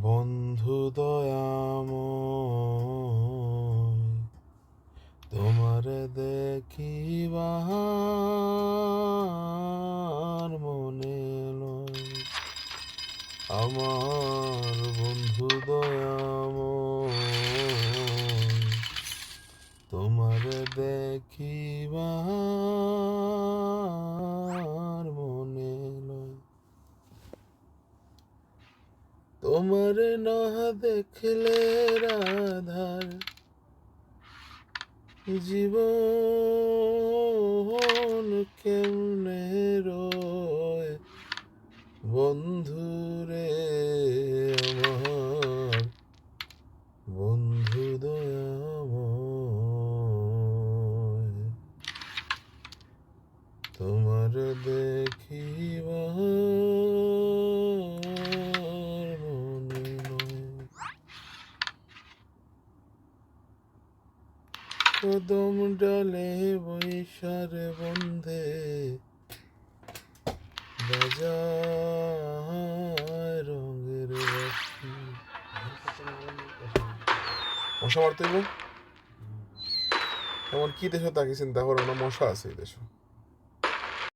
বন্ধু দয়াময়, তোমারে দেখিবার মনে লয়। আমার বন্ধু দয়াময়, তোমারে দেখিবার মনে লয়। তোমারে না দেখলে রাধার জীবন কেমনে রয়। বন্ধুরে আমার বন্ধু দয়াময়, তোমার দেখিবার মনে নয়। কদম ডালে বৈশারে বন্ধে বাজায় রঙের বাঁশি। মশা মারতে এমন কি দেশ তাকে চিন্তা করো না, মশা আছে এই দেশ।